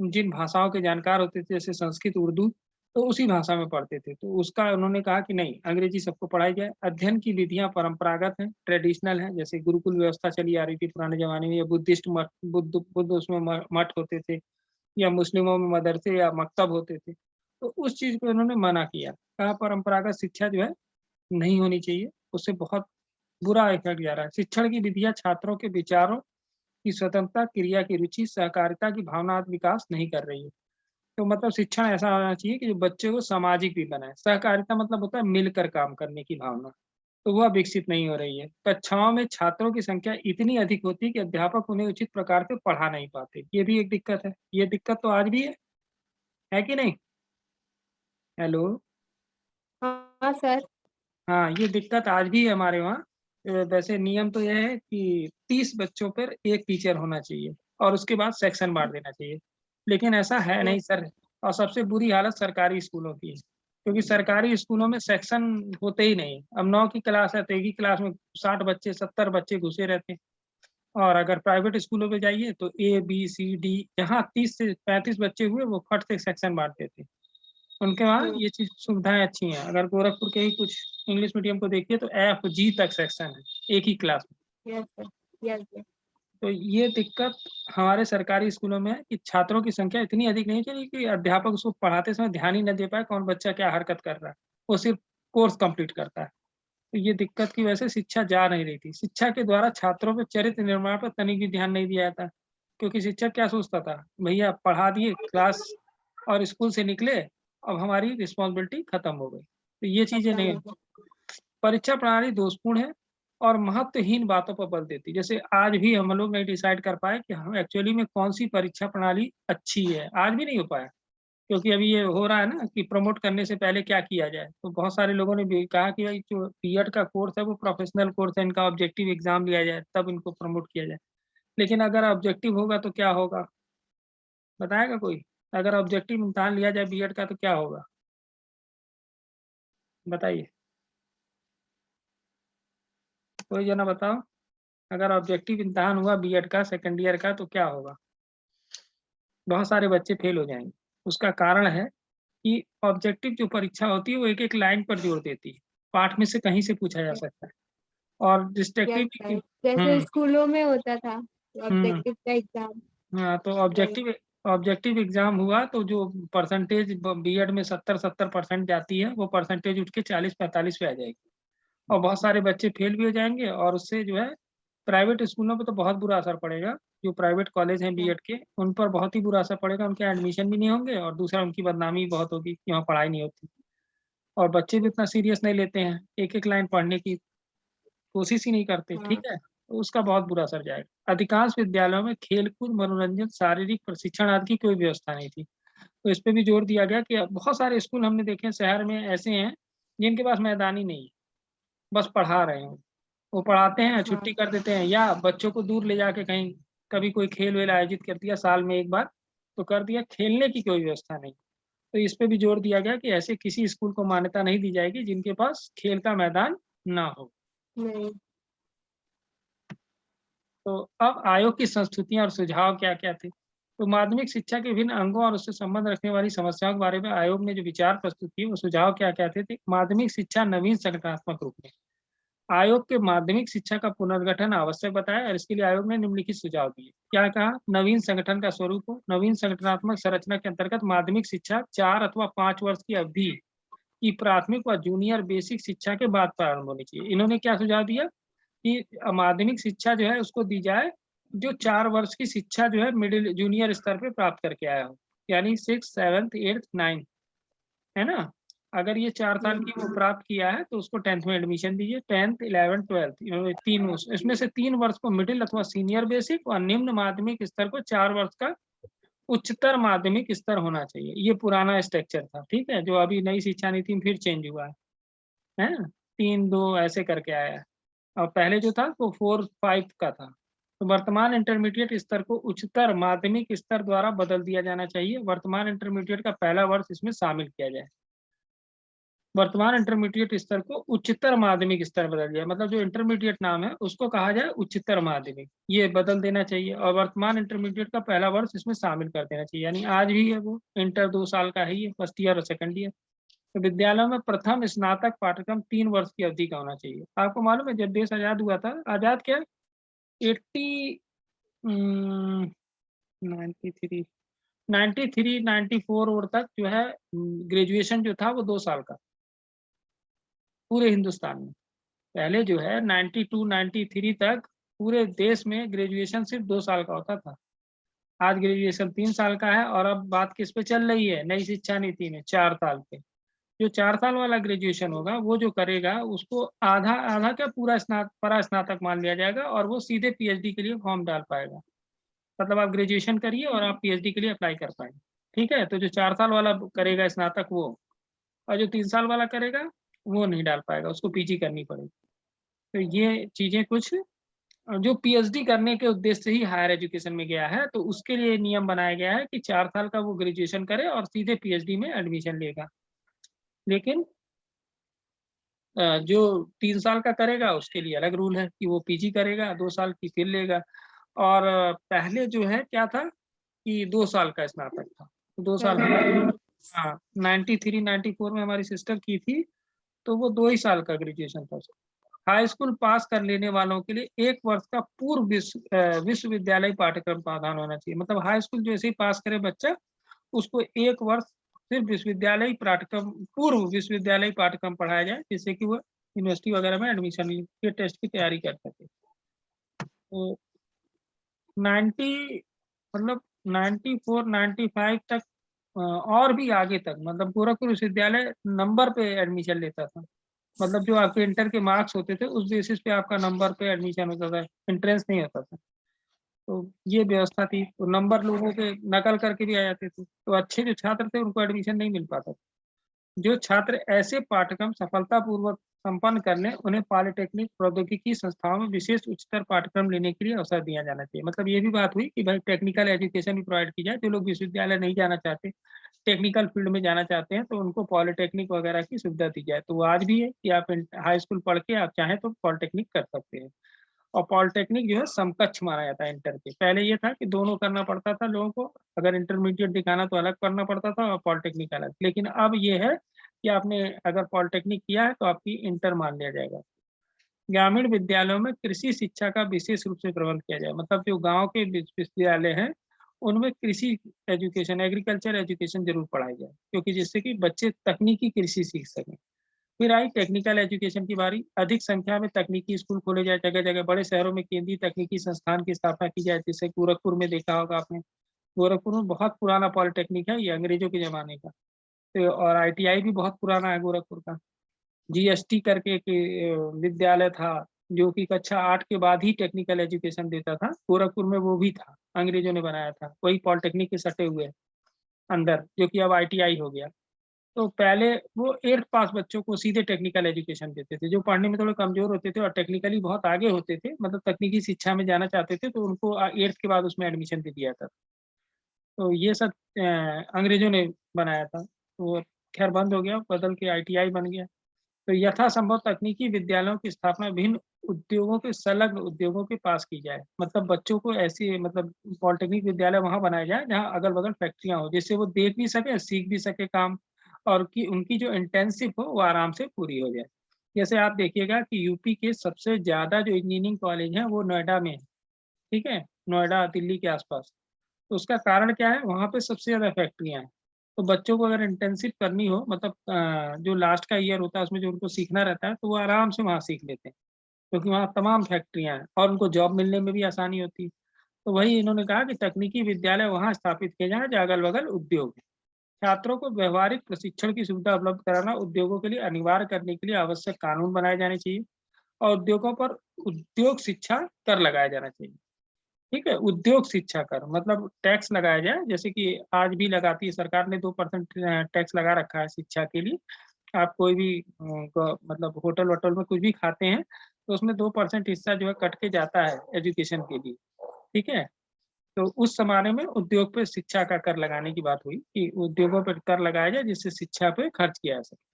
जिन भाषाओं के जानकार होते थे जैसे संस्कृत, उर्दू, तो उसी भाषा में पढ़ते थे। तो उसका उन्होंने कहा कि नहीं, अंग्रेजी सबको पढ़ाई जाए। अध्ययन की विधियाँ परंपरागत हैं, ट्रेडिशनल हैं, जैसे गुरुकुल व्यवस्था चली आ रही थी पुराने ज़माने में, या बुद्धिस्ट मठ, बुद्ध उसमें मठ होते थे, या मुस्लिमों में मदरसे या मकतब होते थे। तो उस चीज़ को उन्होंने मना किया, कहा परंपरागत शिक्षा जो है नहीं होनी चाहिए, उससे बहुत बुरा इफ़ेक्ट जा रहा है। शिक्षण की विधियाँ छात्रों के विचारों की स्वतंत्रता, क्रिया की रुचि, सहकारिता की भावना आदि विकास नहीं कर रही है। तो मतलब शिक्षण ऐसा होना चाहिए कि जो बच्चे को सामाजिक भी बनाए। सहकारिता मतलब होता है मिलकर काम करने की भावना, तो वह विकसित नहीं हो रही है। कक्षाओं में छात्रों की संख्या इतनी अधिक होती है कि अध्यापक उन्हें उचित प्रकार से पढ़ा नहीं पाते। ये भी एक दिक्कत है। ये दिक्कत तो आज भी है कि नहीं? हेलो? हाँ सर। हाँ, ये दिक्कत आज भी है हमारे वहाँ। वैसे नियम तो ये है कि 30 बच्चों पर 1 टीचर होना चाहिए और उसके बाद सेक्शन बाँट देना चाहिए। लेकिन ऐसा है नहीं सर, और सबसे बुरी हालत सरकारी स्कूलों की है, क्योंकि सरकारी स्कूलों में सेक्शन होते ही नहीं। अब 9 की क्लास है तो एक ही क्लास में 60 बच्चे, 70 बच्चे घुसे रहते हैं। और अगर प्राइवेट स्कूलों में जाइए तो ए, बी, सी, डी, जहाँ 30 से 35 बच्चे हुए वो फट से सेक्शन बाँट देते हैं। उनके वहाँ हुँ, ये चीज़ सुविधाएँ अच्छी हैं। अगर गोरखपुर के ही कुछ इंग्लिश मीडियम को देखिए तो एफ, जी तक सेक्शन है, एक ही क्लास में। Yes sir, yes, yes. तो ये दिक्कत हमारे सरकारी स्कूलों में है कि छात्रों की संख्या इतनी अधिक नहीं चाहिए कि अध्यापक उसको पढ़ाते समय ध्यान ही ना दे पाए कौन बच्चा क्या हरकत कर रहा है। वो सिर्फ़ कोर्स कंप्लीट करता है। तो ये दिक्कत की वजह से शिक्षा जा नहीं रही थी। शिक्षा के द्वारा छात्रों पे चरित्र निर्माण पर तनिक भी ध्यान नहीं दिया जाता, क्योंकि शिक्षक क्या सोचता था, भैया पढ़ा दिए क्लास और स्कूल से निकले, अब हमारी रिस्पॉन्सिबिलिटी खत्म हो गई। तो ये चीज़ें खत्म नहीं हो है। गया। परीक्षा प्रणाली दोषपूर्ण है और महत्वहीन बातों पर बल देती है। जैसे आज भी हम लोग नहीं डिसाइड कर पाए कि हम एक्चुअली में कौन-सी परीक्षा प्रणाली अच्छी है, आज भी नहीं हो पाया। क्योंकि अभी ये हो रहा है ना कि प्रमोट करने से पहले क्या किया जाए। तो बहुत सारे लोगों ने भी कहा कि भाई जो बीएड का कोर्स है वो प्रोफेशनल कोर्स है, इनका ऑब्जेक्टिव एग्ज़ाम लिया जाए, तब इनको प्रमोट किया जाए। लेकिन अगर ऑब्जेक्टिव होगा तो क्या होगा? बताएगा कोई? अगर ऑब्जेक्टिव इम्तिहान लिया जाए बीएड का तो क्या होगा? बताइए, कोई जना बताओ? अगर ऑब्जेक्टिव इम्तिहान हुआ बीएड का सेकंड ईयर का तो क्या होगा? बहुत सारे बच्चे फेल हो जाएँगे। उसका कारण है कि ऑब्जेक्टिव जो परीक्षा होती है वो एक-एक लाइन पर जोर देती है। पाठ में से कहीं से पूछा जा यस, सकता है और यस डिस्ट्रक्टिव सर। जैसे हुँ, स्कूलों में होता था हुँ। ऑब्जेक्टिव का एग्ज़ाम, हाँ, तो वही। ऑब्जेक्टिव एग्जाम हुआ तो जो परसेंटेज बीएड में 70% जाती है, वो परसेंटेज उठ के 40-45 पे आ जाएगी, और बहुत सारे बच्चे फेल भी हो जाएंगे, और उससे जो है प्राइवेट स्कूलों पे तो बहुत बुरा असर पड़ेगा। जो प्राइवेट कॉलेज हैं बीएड के, उन पर बहुत ही बुरा असर पड़ेगा, उनके एडमिशन भी नहीं होंगे, और दूसरा उनकी बदनामी बहुत होगी कि वहाँ पढ़ाई नहीं होती, और बच्चे भी इतना सीरियस नहीं लेते हैं, एक एक लाइन पढ़ने की कोशिश ही नहीं करते, ठीक है, तो उसका बहुत बुरा असर जाएगा। अधिकांश विद्यालयों में खेलकूद, मनोरंजन, शारीरिक प्रशिक्षण आदि की कोई व्यवस्था नहीं थी। तो इस पे भी जोर दिया गया कि बहुत सारे स्कूल हमने देखे शहर में ऐसे हैं जिनके पास मैदान ही नहीं है, बस पढ़ा रहे हैं, वो पढ़ाते हैं, छुट्टी कर देते हैं, या बच्चों को दूर ले जाके कहीं कभी कोई खेल वेल आयोजित कर दिया साल में एक बार, तो कर दिया, खेलने की कोई व्यवस्था नहीं। तो इस पे भी जोर दिया गया कि ऐसे किसी स्कूल को मान्यता नहीं दी जाएगी जिनके पास खेल का मैदान ना हो। नहीं। तो अब आयोग की संस्तुतियां और सुझाव क्या क्या थे? तो माध्यमिक शिक्षा के विभिन्न अंगों और उससे संबंध रखने वाली समस्याओं के बारे में आयोग ने जो विचार प्रस्तुत किए, वो सुझाव क्या क्या थे? माध्यमिक शिक्षा नवीन संगठनात्मक रूप में आयोग के माध्यमिक शिक्षा का पुनर्गठन आवश्यक बताया, और इसके लिए आयोग ने निम्नलिखित सुझाव दिए। क्या कहा? नवीन संगठन का स्वरूप हो, नवीन संगठनात्मक संरचना के अंतर्गत माध्यमिक शिक्षा 4 अथवा 5 वर्ष की अवधि की प्राथमिक व जूनियर बेसिक शिक्षा के बाद प्रारंभ होनी चाहिए। इन्होंने क्या सुझाव दिया कि माध्यमिक शिक्षा जो है उसको दी जाए जो 4 वर्ष की शिक्षा जो है मिडिल जूनियर स्तर पे प्राप्त करके आया हो, यानी 6, 7, 8, 9, है ना? अगर ये 4 साल की वो प्राप्त किया है तो उसको 10th में एडमिशन दीजिए। 10th, 11th, 12th तीन, इसमें से 3 वर्ष को मिडिल अथवा सीनियर बेसिक, और निम्न माध्यमिक स्तर को 4 वर्ष का उच्चतर माध्यमिक स्तर होना चाहिए। ये पुराना स्ट्रक्चर था, ठीक है, जो अभी नई शिक्षा नीति में फिर चेंज हुआ है ना? 3-2 ऐसे करके आया है, और पहले जो था वो 4-5 का था। तो वर्तमान इंटरमीडिएट स्तर को उच्चतर माध्यमिक स्तर द्वारा बदल दिया जाना चाहिए। वर्तमान इंटरमीडिएट का पहला वर्ष इसमें शामिल किया जाए। वर्तमान इंटरमीडिएट स्तर को उच्चतर माध्यमिक स्तर बदल दिया, मतलब जो इंटरमीडिएट नाम है उसको कहा जाए उच्चतर माध्यमिक, ये बदल देना चाहिए, और वर्तमान इंटरमीडिएट का पहला वर्ष इसमें शामिल कर देना चाहिए। यानी आज भी है वो इंटर 2 साल का है, ये फर्स्ट ईयर और सेकंड ईयर। तो विद्यालयों में प्रथम स्नातक पाठ्यक्रम 3 वर्ष की अवधि का होना चाहिए। आपको मालूम है जब देश आजाद हुआ था, आजाद क्या 80 93 93 94 और तक जो है ग्रेजुएशन जो था वो 2 साल का पूरे हिंदुस्तान में। पहले जो है 92 93 तक पूरे देश में ग्रेजुएशन सिर्फ 2 साल का होता था। आज ग्रेजुएशन 3 साल का है, और अब बात किस पे चल रही है नई शिक्षा नीति में? 4 साल पे। जो 4 साल वाला ग्रेजुएशन होगा वो जो करेगा उसको आधा आधा क्या पूरा परास्नातक मान लिया जाएगा, और वो सीधे पीएचडी के लिए फॉर्म डाल पाएगा। मतलब आप ग्रेजुएशन करिए और आप पीएचडी के लिए अप्लाई कर पाएंगे, ठीक है। तो जो 4 साल वाला करेगा स्नातक वो, और जो 3 साल वाला करेगा वो नहीं डाल पाएगा, उसको पीजी करनी पड़ेगी। तो ये चीजें कुछ जो पीएचडी करने के उद्देश्य से ही हायर एजुकेशन में गया है, तो उसके लिए नियम बनाया गया है कि 4 साल का वो ग्रेजुएशन करे और सीधे पीएचडी में एडमिशन लेगा। लेकिन जो 3 साल का करेगा उसके लिए अलग रूल है कि वो पीजी करेगा, 2 साल की फिर लेगा। और पहले जो है क्या था कि 2 साल का स्नातक था, 2 साल हाँ, 93 94 में हमारी सिस्टर की थी, तो वो 2 ही साल का ग्रेजुएशन था। हाई स्कूल पास कर लेने वालों के लिए 1 वर्ष का पूर्व विश्वविद्यालय पाठ्यक्रम प्रावधान होना चाहिए। मतलब हाई स्कूल जैसे ही पास करे बच्चा, उसको 1 वर्ष सिर्फ विश्वविद्यालय पाठ्यक्रम, पूर्व विश्वविद्यालय पाठ्यक्रम पढ़ाया जाए, जिससे कि वो यूनिवर्सिटी वगैरह में एडमिशन के टेस्ट की तैयारी कर सके। तो 90 मतलब 94 95 तक और भी आगे तक, मतलब गोरखपुर विश्वविद्यालय नंबर पे एडमिशन लेता था। मतलब जो आपके इंटर के मार्क्स होते थे उस बेसिस पे आपका नंबर पे एडमिशन होता था, एंट्रेंस नहीं होता था। तो ये व्यवस्था थी, तो नंबर लोगों के नकल करके भी आ जाते थे, तो अच्छे जो छात्र थे उनको एडमिशन नहीं मिल पाता था। जो छात्र ऐसे पाठ्यक्रम सफलतापूर्वक संपन्न कर लें, उन्हें पॉलिटेक्निक प्रौद्योगिकी संस्थाओं में विशेष उच्चतर पाठ्यक्रम लेने के लिए अवसर दिया जाना चाहिए। मतलब ये भी बात हुई कि भाई टेक्निकल एजुकेशन भी प्रोवाइड की जाए, जो लोग विश्वविद्यालय नहीं जाना चाहते, टेक्निकल फील्ड में जाना चाहते हैं, तो उनको पॉलिटेक्निक वगैरह की सुविधा दी जाए। तो वो आज भी है कि आप हाई स्कूल पढ़ के आप चाहें तो पॉलिटेक्निक कर सकते हैं। और पॉलिटेक्निक जो है समकक्ष माना जाता है इंटर के। पहले ये था कि दोनों करना पड़ता था लोगों को, अगर इंटरमीडिएट दिखाना तो अलग करना पड़ता था और पॉलिटेक्निक अलग। लेकिन अब ये है कि आपने अगर पॉलिटेक्निक किया है तो आपकी इंटर मान लिया जाएगा। ग्रामीण विद्यालयों में कृषि शिक्षा का विशेष रूप से प्रबंध किया जाए। मतलब जो गांव के विश्वविद्यालय हैं उनमें कृषि एजुकेशन, एग्रीकल्चर एजुकेशन ज़रूर पढ़ाई जाए, क्योंकि जिससे कि बच्चे तकनीकी कृषि सीख सकें। फिर आई टेक्निकल एजुकेशन की बारी। अधिक संख्या में तकनीकी स्कूल खोले जाए जगह-जगह। बड़े शहरों में केंद्रीय तकनीकी संस्थान की स्थापना की जाए, जैसे गोरखपुर में देखा होगा आपने। गोरखपुर में बहुत पुराना पॉलिटेक्निक है, ये अंग्रेजों के ज़माने का। तो और आईटीआई भी बहुत पुराना है गोरखपुर का। जीएसटी करके एक विद्यालय था, जो कि कक्षा 8 के बाद ही टेक्निकल एजुकेशन देता था। गोरखपुर में वो भी था, अंग्रेजों ने बनाया था। वही पॉलिटेक्निक के सटे हुए अंदर, जो कि अब आईटीआई हो गया। तो पहले वो 8th पास बच्चों को सीधे टेक्निकल एजुकेशन देते थे, जो पढ़ने में थोड़े कमज़ोर होते थे और टेक्निकली बहुत आगे होते थे, मतलब तकनीकी शिक्षा में जाना चाहते थे, तो उनको 8th के बाद उसमें एडमिशन दे दिया जाता था। तो ये सब अंग्रेज़ों ने बनाया था। तो खैर बंद हो गया, बदल के आईटीआई बन गया। तो यथासंभव तकनीकी विद्यालयों की स्थापना विभिन्न उद्योगों के संलग्न उद्योगों के पास की जाए। मतलब बच्चों को ऐसी मतलब पॉलिटेक्निक विद्यालय वहाँ बनाए जाएँ, जहाँ अगल-बगल फैक्ट्रियाँ हों, जिससे वो देख भी सकें, सीख भी सकें काम, और कि उनकी जो इंटर्नशिप हो, वो आराम से पूरी हो जाए। जैसे आप देखिएगा कि यूपी के सबसे ज़्यादा जो इंजीनियरिंग कॉलेज हैं, वो नोएडा में है, ठीक है? नोएडा, दिल्ली के आस-पास। तो उसका कारण क्या है? वहाँ पे सबसे ज़्यादा फैक्ट्रियाँ हैं। तो बच्चों को अगर इंटर्नशिप करनी हो, मतलब जो लास्ट का ईयर होता है उसमें जो उनको सीखना रहता है, तो वो आराम से वहाँ सीख लेते हैं, क्योंकि वहाँ तमाम फैक्ट्रियाँ हैं और उनको जॉब मिलने में भी आसानी होती है। तो वही इन्होंने कहा कि तकनीकी विद्यालय वहाँ स्थापित किए जाएँ जहाँ अगल-बगल उद्योग हैं। छात्रों को व्यावहारिक प्रशिक्षण की सुविधा उपलब्ध कराना, उद्योगों के लिए अनिवार्य करने के लिए आवश्यक कानून बनाए जाने चाहिए और उद्योगों पर उद्योग शिक्षा कर लगाया जाना चाहिए। ठीक है? उद्योग शिक्षा कर मतलब टैक्स लगाया जाए, जैसे कि आज भी लगाती है सरकार ने 2% टैक्स लगा रखा है शिक्षा के लिए। आप कोई भी मतलब होटल-वोटल में कुछ भी खाते हैं, तो उसमें 2% हिस्सा जो है कट के जाता है एजुकेशन के लिए, ठीक है? तो उस ज़माने में उद्योग पे शिक्षा का कर लगाने की बात हुई कि उद्योगों पर कर लगाया जाए, जिससे शिक्षा पे खर्च किया जा सके।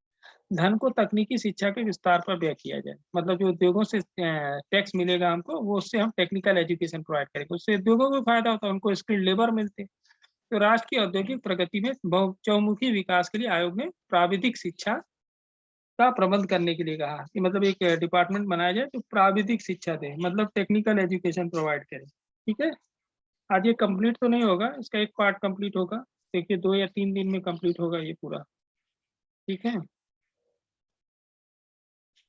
धन को तकनीकी शिक्षा के विस्तार पर व्यय किया जाए। मतलब जो उद्योगों से टैक्स मिलेगा हमको, वो उससे हम टेक्निकल एजुकेशन प्रोवाइड करेंगे। उससे उद्योगों को फ़ायदा होता है, उनको स्किल्ड लेबर मिलते हैं। तो राष्ट्र की औद्योगिक प्रगति में चहुमुखी विकास के लिए आयोग ने प्राविधिक शिक्षा का प्रबंध करने के लिए कहा कि मतलब एक डिपार्टमेंट बनाया जाए जो प्राविधिक शिक्षा दे, मतलब टेक्निकल एजुकेशन प्रोवाइड करे। ठीक है? आज ये कंप्लीट तो नहीं होगा, इसका एक पार्ट कंप्लीट होगा। देखिए 2 या 3 दिन में कंप्लीट होगा ये पूरा। ठीक है?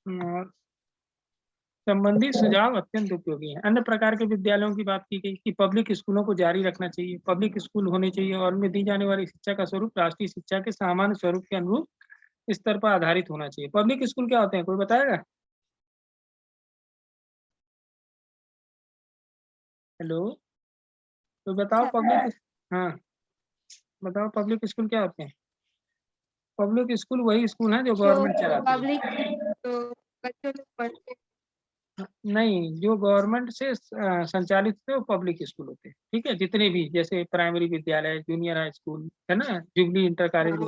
और संबंधित सुझाव अत्यंत उपयोगी हैं। अन्य प्रकार के विद्यालयों की बात की गई कि पब्लिक स्कूलों को जारी रखना चाहिए, पब्लिक स्कूल होने चाहिए और उनमें दी जाने वाली शिक्षा का स्वरूप राष्ट्रीय शिक्षा के सामान्य स्वरूप के अनुरूप स्तर पर आधारित होना चाहिए। पब्लिक स्कूल क्या होते हैं, कोई बताएगा? हेलो, तो बताओ अच्छा, पब्लिक। हाँ, बताओ पब्लिक स्कूल क्या होते हैं? पब्लिक स्कूल वही स्कूल हैं जो जो गवर्नमेंट चलाती है। पब्लिक जो बच्चे लोग पढ़ते हैं। नहीं, जो गवर्नमेंट से संचालित होते हैं वो पब्लिक स्कूल होते हैं, ठीक है? जितने भी जैसे प्राइमरी विद्यालय, जूनियर हाई स्कूल, है ना? जुबली इंटर कॉलेज हाँ,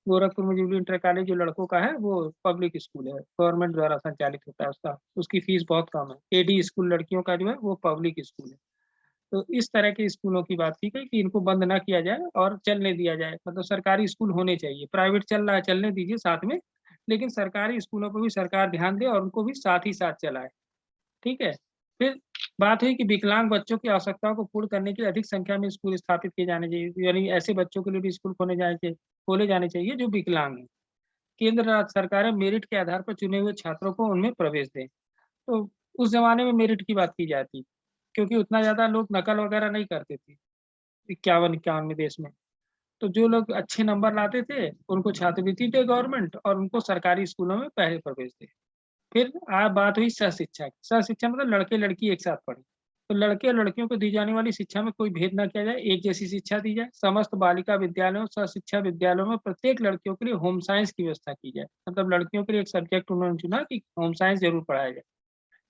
गोरखपुर में जुबली इंटर कॉलेज जो लड़कों का है, वो पब्लिक स्कूल है, गवर्नमेंट द्वारा संचालित होता है उसका, उसकी फीस बहुत कम है। एडी स्कूल लड़कियों का जो है वो पब्लिक स्कूल है। तो इस तरह के स्कूलों की बात की गई कि इनको बंद ना किया जाए और चलने दिया जाए, मतलब सरकारी स्कूल होने चाहिए। प्राइवेट चल रहा है, चलने दीजिए साथ में, लेकिन सरकारी स्कूलों पर भी सरकार ध्यान दे और उनको भी साथ ही साथ चलाए। ठीक है? फिर बात हुई कि विकलांग बच्चों की आवश्यकताओं को पूर्ण करने के लिए अधिक संख्या में स्कूल स्थापित किए जाने चाहिए, यानी ऐसे बच्चों के लिए भी स्कूल खोले जाने चाहिए जो विकलांग हैं। केंद्र राज्य सरकारें मेरिट के आधार पर चुने हुए छात्रों को उनमें प्रवेश दें। तो उस ज़माने में मेरिट की बात की जाती, क्योंकि उतना ज़्यादा लोग नकल वगैरह नहीं करते थे, 51-51 में देश में। तो जो लोग अच्छे नंबर लाते थे, उनको छात्रवृत्ति दे गवर्नमेंट और उनको सरकारी स्कूलों में पहले प्रवेश दे। फिर बात हुई सहशिक्षा की। सहशिक्षा मतलब लड़के-लड़की एक साथ पढ़ें। तो लड़के और लड़कियों को दी जाने वाली शिक्षा में कोई भेद ना किया जाए, एक जैसी शिक्षा दी जाए। समस्त बालिका विद्यालयों, सहशिक्षा विद्यालयों में प्रत्येक लड़कियों के लिए होम साइंस की व्यवस्था की जाए। मतलब लड़कियों के लिए एक सब्जेक्ट उन्होंने चुना कि होम साइंस ज़रूर पढ़ाया जाए।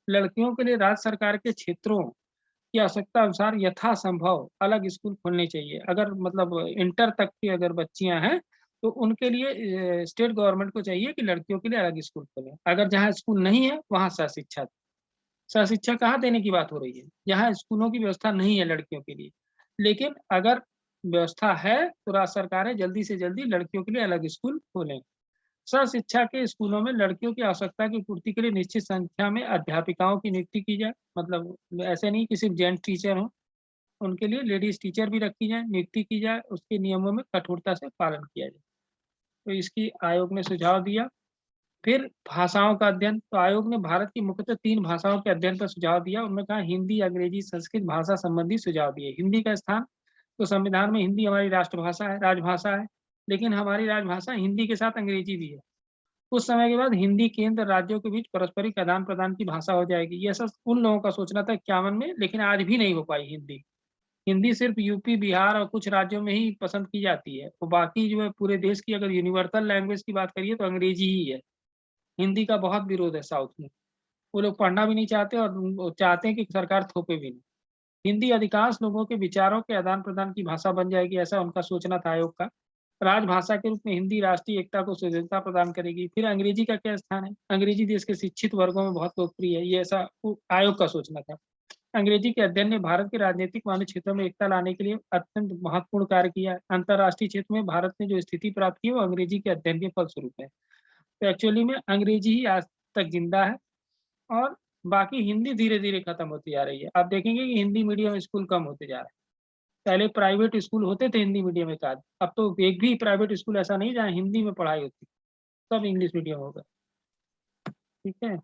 लड़कियों के लिए राज्य सरकार के क्षेत्रों की आवश्यकता अनुसार यथासंभव अलग स्कूल खोलने चाहिए। अगर मतलब इंटर तक की अगर बच्चियाँ हैं, तो उनके लिए स्टेट गवर्नमेंट को चाहिए कि लड़कियों के लिए अलग स्कूल खोलें। अगर जहाँ स्कूल नहीं है, वहाँ सहशिक्षा दें। सहशिक्षा कहाँ देने की बात हो रही है? जहाँ स्कूलों की व्यवस्था नहीं है लड़कियों के लिए। लेकिन अगर व्यवस्था है, तो राज्य सरकारें जल्दी से जल्दी लड़कियों के लिए अलग स्कूल खोलें। सहशिक्षा के स्कूलों में लड़कियों की आवश्यकता की पूर्ति के लिए निश्चित संख्या में अध्यापिकाओं की नियुक्ति की जाए। मतलब ऐसे नहीं कि सिर्फ जेंट्स टीचर हों, उनके लिए लेडीज टीचर भी रखी जाए, नियुक्ति की जाए, उसके नियमों में कठोरता से पालन किया जाए। तो इसकी आयोग ने सुझाव दिया। फिर भाषाओं का अध्ययन, तो आयोग ने भारत की मुख्यतः 3 भाषाओं के अध्ययन पर सुझाव दिया। उनमें कहा हिंदी, अंग्रेजी, संस्कृत भाषा संबंधी सुझाव दिए। हिंदी का स्थान, तो संविधान में हिंदी हमारी राष्ट्रभाषा है, राजभाषा है, लेकिन हमारी राजभाषा हिंदी के साथ अंग्रेजी भी है। कुछ समय के बाद हिंदी केंद्र राज्यों के बीच पारस्परिक आदान-प्रदान की भाषा हो जाएगी। ये ऐसा उन लोगों का सोचना था 51 में, लेकिन आज भी नहीं हो पाई हिंदी। हिंदी सिर्फ यूपी, बिहार और कुछ राज्यों में ही पसंद की जाती है। तो बाकी जो है पूरे देश की अगर यूनिवर्सल लैंग्वेज की बात करिए तो अंग्रेजी ही है। हिंदी का बहुत विरोध है साउथ में। वो लोग पढ़ना भी नहीं चाहते और वो चाहते हैं कि सरकार थोपे भी नहीं। हिंदी अधिकांश लोगों के विचारों के आदान-प्रदान की भाषा बन जाएगी, ऐसा उनका सोचना था आयोग का। राजभाषा के रूप में हिंदी राष्ट्रीय एकता को सुदृढ़ता प्रदान करेगी। फिर अंग्रेजी का क्या स्थान है? अंग्रेजी देश के शिक्षित वर्गों में बहुत लोकप्रिय है, ये ऐसा आयोग का सोचना था। अंग्रेजी के अध्ययन ने भारत के राजनीतिक मानव क्षेत्रों में एकता लाने के लिए अत्यंत महत्वपूर्ण कार्य किया है। अंतर्राष्ट्रीय क्षेत्र में भारत ने जो स्थिति प्राप्त की है वो अंग्रेजी के अध्ययन के फलस्वरूप है। तो एक्चुअली में अंग्रेजी ही आज तक जिंदा है और बाकी हिंदी धीरे-धीरे खत्म होती जा रही है। आप देखेंगे कि हिंदी मीडियम स्कूल कम होते जा रहे हैं। पहले प्राइवेट स्कूल होते थे हिंदी मीडियम एकाध, अब तो एक भी प्राइवेट स्कूल ऐसा नहीं जहाँ हिंदी में पढ़ाई होती, सब इंग्लिश मीडियम हो गए, ठीक है?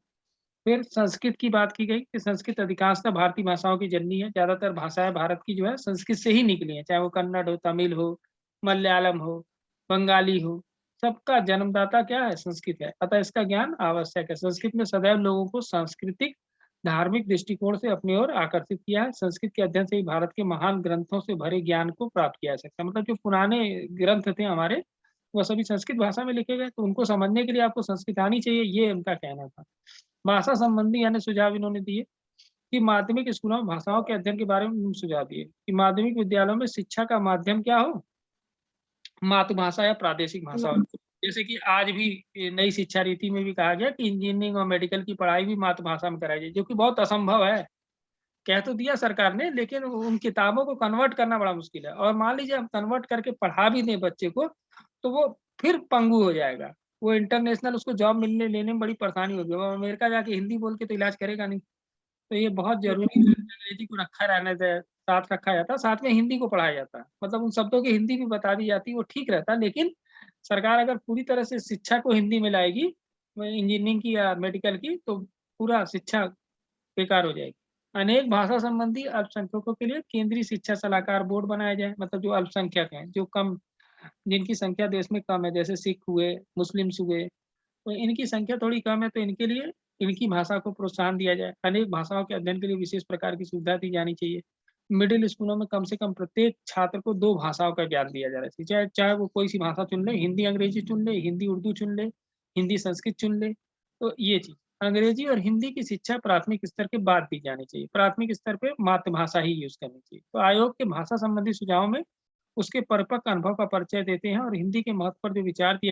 फिर संस्कृत की बात की गई कि संस्कृत अधिकांशतः भारतीय भाषाओं की जननी है। ज़्यादातर भाषाएँ भारत की जो है संस्कृत से ही निकली हैं, चाहे वो कन्नड़ हो, तमिल हो, मलयालम हो, बंगाली हो, सबका जन्मदाता क्या है? संस्कृत है। अतः इसका ज्ञान आवश्यक है। संस्कृत ने सदैव लोगों को सांस्कृतिक, धार्मिक दृष्टिकोण से अपनी ओर आकर्षित किया है। संस्कृत के अध्ययन से ही भारत के महान ग्रंथों से भरे ज्ञान को प्राप्त किया जा सकता है। मतलब जो पुराने ग्रंथ थे हमारे, वो सभी संस्कृत भाषा में लिखे गए, तो उनको समझने के लिए आपको संस्कृत आनी चाहिए, ये उनका कहना था। भाषा संबंधी अन्य सुझाव इन्होंने दिए कि माध्यमिक स्कूलों में भाषाओं के अध्ययन के बारे में उन्होंने सुझाव दिए कि माध्यमिक विद्यालयों में शिक्षा का माध्यम क्या हो? मातृभाषा या प्रादेशिक भाषा हो। जैसे कि आज भी नई शिक्षा नीति में भी कहा गया कि इंजीनियरिंग और मेडिकल की पढ़ाई भी मातृभाषा में कराई जाए, जो कि बहुत असंभव है। कह तो दिया सरकार ने, लेकिन उन किताबों को कन्वर्ट करना बड़ा मुश्किल है और मान लीजिए हम कन्वर्ट करके पढ़ा भी दें बच्चे को, तो वो फिर पंगु हो जाएगा। वो इंटरनेशनल उसको जॉब मिलने लेने में बड़ी परेशानी होगी। वो अमेरिका जाके हिंदी बोल के तो इलाज करेगा नहीं। तो ये बहुत ज़रूरी है कि अंग्रेजी को रखा रहने दे, साथ रखा जाता है, साथ में हिंदी को पढ़ाया जाता है। मतलब उन शब्दों की हिंदी भी बता दी जाती है, वो ठीक रहता है, लेकिन सरकार अगर पूरी तरह से शिक्षा को हिंदी में लाएगी, इंजीनियरिंग की या मेडिकल की, तो पूरा शिक्षा बेकार हो जाएगी। अनेक भाषा संबंधी अल्पसंख्यकों के लिए केंद्रीय शिक्षा सलाहकार बोर्ड बनाया जाए, मतलब जो अल्पसंख्यक हैं, जो कम जिनकी संख्या देश में कम है, जैसे सिख हुए, मुस्लिम्स हुए, तो इनकी संख्या थोड़ी कम है, तो इनके लिए इनकी भाषा को प्रोत्साहन दिया जाए। अनेक भाषाओं के अध्ययन के लिए विशेष प्रकार की सुविधा दी जानी चाहिए। मिडिल स्कूलों में कम से कम प्रत्येक छात्र को 2 भाषाओं का ज्ञान दिया जाना चाहिए। चाहे चाहे वो कोई सी भाषा चुन ले, हिंदी अंग्रेजी चुन ले, हिंदी उर्दू चुन ले, हिंदी संस्कृत चुन ले, तो ये चीज़। अंग्रेजी और हिंदी की शिक्षा प्राथमिक स्तर के बाद दी जानी चाहिए। प्राथमिक स्तर पे मातृभाषा ही यूज़ करनी चाहिए। तो आयोग के भाषा संबंधी सुझावों में उसके परिपक्व अनुभव का परिचय देते हैं और हिंदी के महत्व पर जो विचार दिया